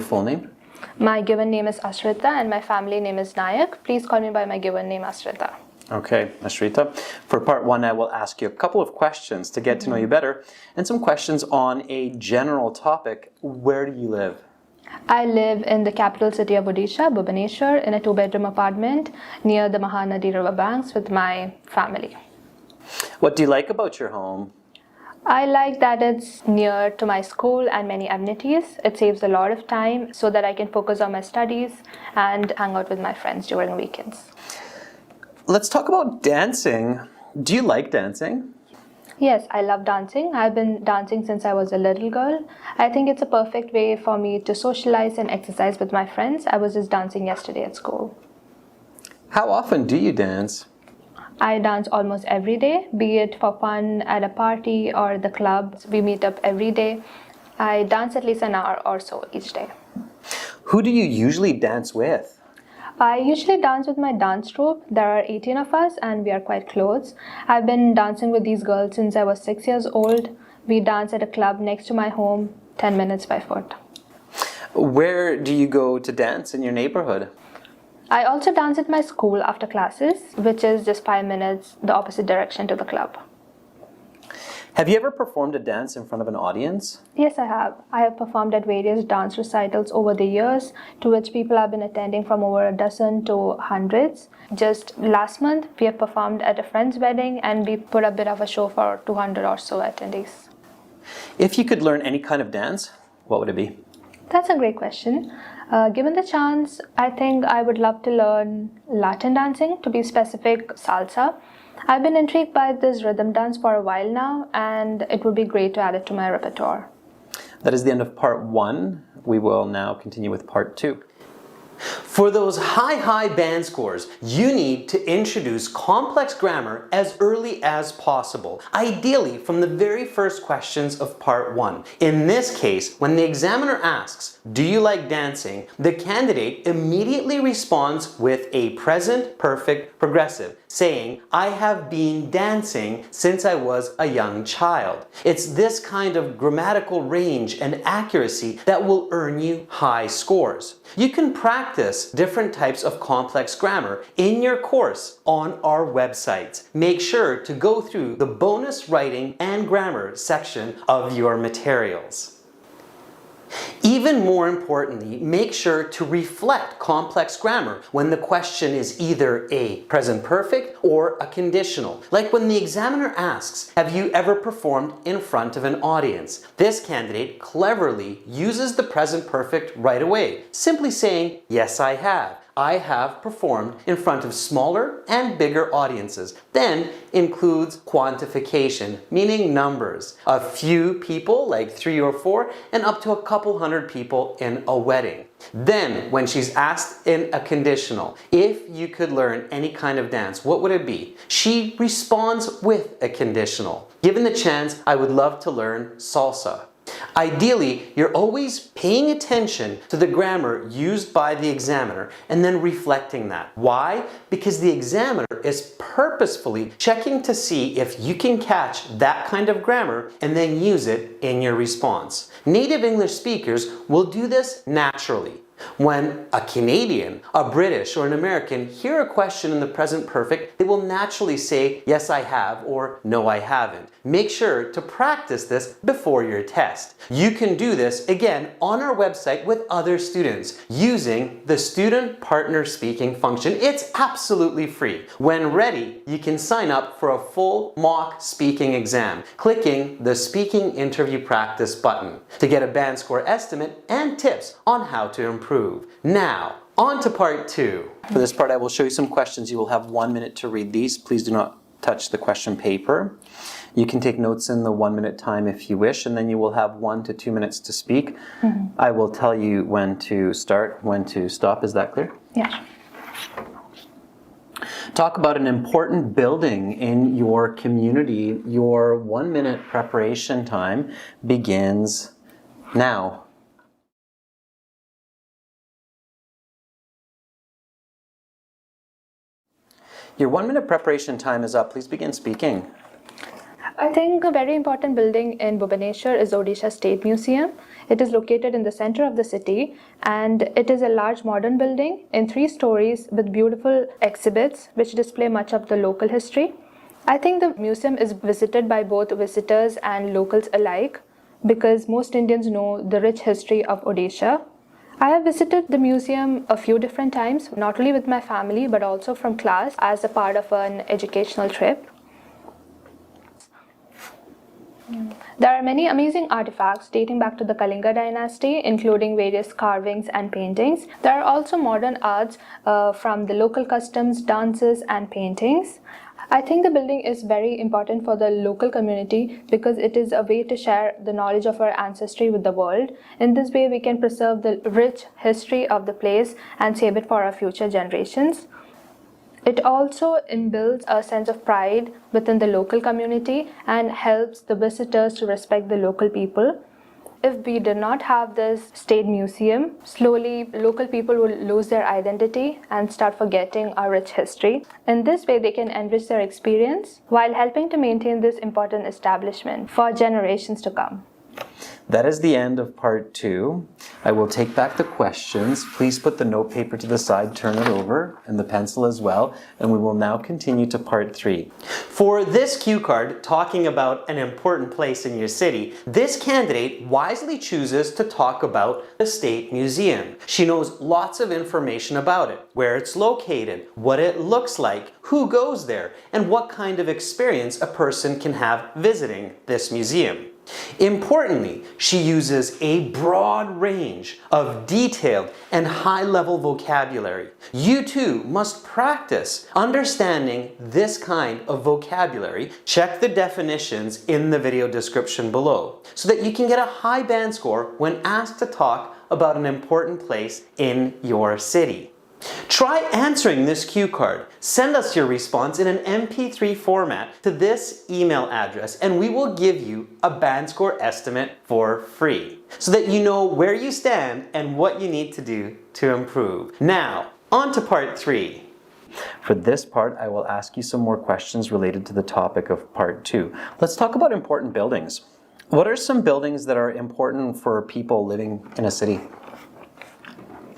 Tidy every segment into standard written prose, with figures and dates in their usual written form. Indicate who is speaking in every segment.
Speaker 1: Full name?
Speaker 2: My given name is Ashrita and my family name is Nayak. Please call me by my given name, Ashrita.
Speaker 1: Okay, Ashrita. For part one, I will ask you a couple of questions to get to know you better and some questions on a general topic. Where do you live?
Speaker 2: I live in the capital city of Odisha, Bhubaneswar, in a 2-bedroom apartment near the Mahanadi river banks with my family.
Speaker 1: What do you like about your home?
Speaker 2: I like that it's near to my school and many amenities. It saves a lot of time so that I can focus on my studies and hang out with my friends during weekends.
Speaker 1: Let's talk about dancing. Do you like dancing?
Speaker 2: Yes, I love dancing. I've been dancing since I was a little girl. I think it's a perfect way for me to socialize and exercise with my friends. I was just dancing yesterday at school.
Speaker 1: How often do you dance?
Speaker 2: I dance almost every day, be it for fun at a party or the club. We meet up every day. I dance at least an hour or so each day.
Speaker 1: Who do you usually dance with?
Speaker 2: I usually dance with my dance troupe. There are 18 of us and we are quite close. I've been dancing with these girls since I was 6 years old. We dance at a club next to my home, 10 minutes by foot.
Speaker 1: Where do you go to dance in your neighborhood?
Speaker 2: I also dance at my school after classes, which is just 5 minutes the opposite direction to the club.
Speaker 1: Have you ever performed a dance in front of an audience?
Speaker 2: Yes, I have. I have performed at various dance recitals over the years, to which people have been attending from over a dozen to hundreds. Just last month, we have performed at a friend's wedding and we put a bit of a show for 200 or so attendees.
Speaker 1: If you could learn any kind of dance, what would it be?
Speaker 2: That's a great question. Given the chance, I think I would love to learn Latin dancing, to be specific, salsa. I've been intrigued by this rhythm dance for a while now, and it would be great to add it to my repertoire.
Speaker 1: That is the end of part one. We will now continue with part two. For those high band scores, you need to introduce complex grammar as early as possible, ideally from the very first questions of part one. In this case, when the examiner asks, "Do you like dancing?" the candidate immediately responds with a present perfect progressive, saying, "I have been dancing since I was a young child." It's this kind of grammatical range and accuracy that will earn you high scores. You can practice different types of complex grammar in your course on our website. Make sure to go through the bonus writing and grammar section of your materials. Even more importantly, make sure to reflect complex grammar when the question is either a present perfect or a conditional. Like when the examiner asks, "Have you ever performed in front of an audience?" This candidate cleverly uses the present perfect right away, simply saying, "Yes, I have. I have performed in front of smaller and bigger audiences." Then includes quantification, meaning numbers. A few people, like 3 or 4, and up to a couple hundred people in a wedding. Then, when she's asked in a conditional, if you could learn any kind of dance, what would it be? She responds with a conditional. Given the chance, I would love to learn salsa. Ideally, you're always paying attention to the grammar used by the examiner and then reflecting that. Why? Because the examiner is purposefully checking to see if you can catch that kind of grammar and then use it in your response. Native English speakers will do this naturally. When a Canadian, a British, or an American hear a question in the present perfect, they will naturally say, "Yes, I have," or "No, I haven't." Make sure to practice this before your test. You can do this, again, on our website with other students using the Student Partner Speaking function. It's absolutely free. When ready, you can sign up for a full mock speaking exam, clicking the Speaking Interview Practice button to get a band score estimate and tips on how to improve. Now, on to part two. For this part, I will show you some questions. You will have 1 minute to read these. Please do not touch the question paper. You can take notes in the 1 minute time if you wish, and then you will have 1 to 2 minutes to speak. I will tell you when to start, when to stop. Is that clear?
Speaker 2: Yes.
Speaker 1: Talk about an important building in your community. Your 1 minute preparation time begins now. Your 1 minute preparation time is up. Please begin speaking.
Speaker 2: I think a very important building in Bhubaneswar is Odisha State Museum. It is located in the center of the city, and it is a large modern building in 3 stories with beautiful exhibits which display much of the local history. I think the museum is visited by both visitors and locals alike because most Indians know the rich history of Odisha. I have visited the museum a few different times, not only with my family but also from class as a part of an educational trip. There are many amazing artifacts dating back to the Kalinga dynasty, including various carvings and paintings. There are also modern arts from the local customs, dances, and paintings. I think the building is very important for the local community because it is a way to share the knowledge of our ancestry with the world. In this way, we can preserve the rich history of the place and save it for our future generations. It also imbues a sense of pride within the local community and helps the visitors to respect the local people. If we did not have this state museum, slowly local people will lose their identity and start forgetting our rich history. In this way, they can enrich their experience while helping to maintain this important establishment for generations to come.
Speaker 1: That is the end of part 2. I will take back the questions. Please put the note paper to the side, turn it over, and the pencil as well, and we will now continue to part 3. For this cue card, talking about an important place in your city, this candidate wisely chooses to talk about the State Museum. She knows lots of information about it, where it's located, what it looks like, who goes there, and what kind of experience a person can have visiting this museum. Importantly, she uses a broad range of detailed and high-level vocabulary. You too must practice understanding this kind of vocabulary. Check the definitions in the video description below so that you can get a high band score when asked to talk about an important place in your city. Try answering this cue card. Send us your response in an MP3 format to this email address and we will give you a band score estimate for free so that you know where you stand and what you need to do to improve. Now, on to part 3. For this part, I will ask you some more questions related to the topic of part 2. Let's talk about important buildings. What are some buildings that are important for people living in a city?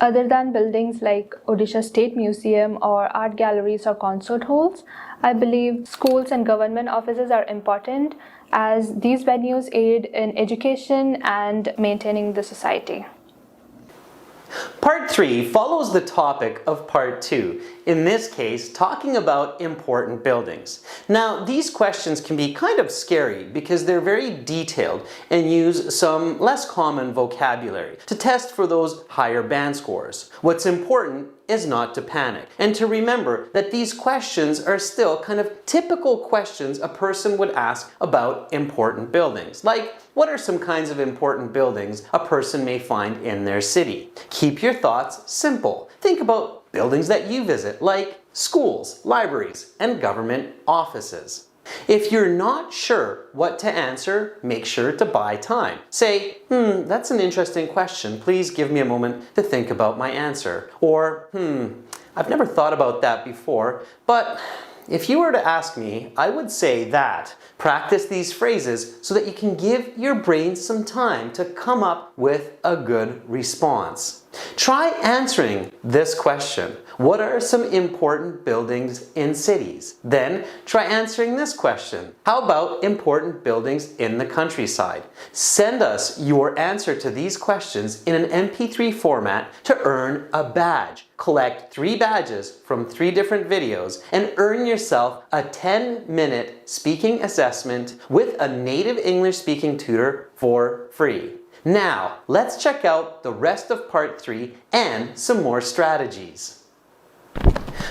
Speaker 2: Other than buildings like Odisha State Museum or art galleries or concert halls, I believe schools and government offices are important as these venues aid in education and maintaining the society.
Speaker 1: Part 3 follows the topic of part 2, in this case talking about important buildings. Now these questions can be kind of scary because they're very detailed and use some less common vocabulary to test for those higher band scores. What's important is not to panic and to remember that these questions are still kind of typical questions a person would ask about important buildings. Like, what are some kinds of important buildings a person may find in their city? Keep your thoughts simple. Think about buildings that you visit, like schools, libraries, and government offices. If you're not sure what to answer, make sure to buy time. Say, that's an interesting question. Please give me a moment to think about my answer. Or, I've never thought about that before, but if you were to ask me, I would say that. Practice these phrases so that you can give your brain some time to come up with a good response. Try answering this question. What are some important buildings in cities? Then try answering this question. How about important buildings in the countryside? Send us your answer to these questions in an MP3 format to earn a badge. Collect 3 badges from 3 different videos and earn yourself a 10-minute speaking assessment with a native English speaking tutor for free. Now, let's check out the rest of part 3 and some more strategies.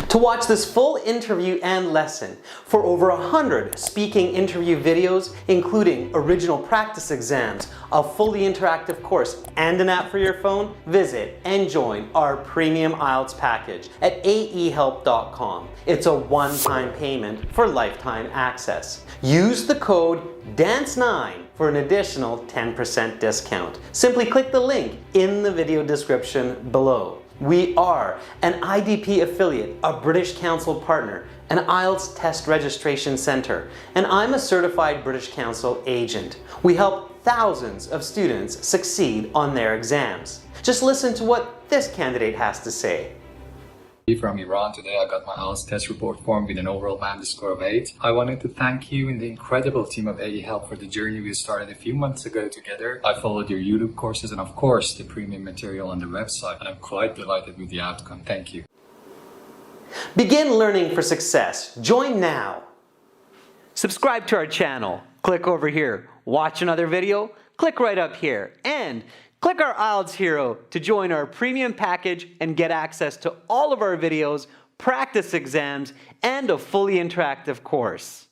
Speaker 1: To watch this full interview and lesson for over 100 speaking interview videos, including original practice exams, a fully interactive course, and an app for your phone, visit and join our premium Ielts package at aehelp.com. It's a one-time payment for lifetime access. Use the code DANCE9 for an additional 10% discount. Simply click the link in the video description below. We are an IDP affiliate, a British Council partner, an Ielts test registration center, and I'm a certified British Council agent. We help thousands of students succeed on their exams. Just listen to what this candidate has to say.
Speaker 3: From Iran. Today I got my Ielts test report form with an overall band score of 8. I wanted to thank you and the incredible team of AE Help for the journey we started a few months ago together. I followed your YouTube courses and of course the premium material on the website, and I'm quite delighted with the outcome. Thank you.
Speaker 1: Begin learning for success. Join now. Subscribe to our channel. Click over here. Watch another video. Click right up here. And click our Ielts Hero to join our premium package and get access to all of our videos, practice exams, and a fully interactive course.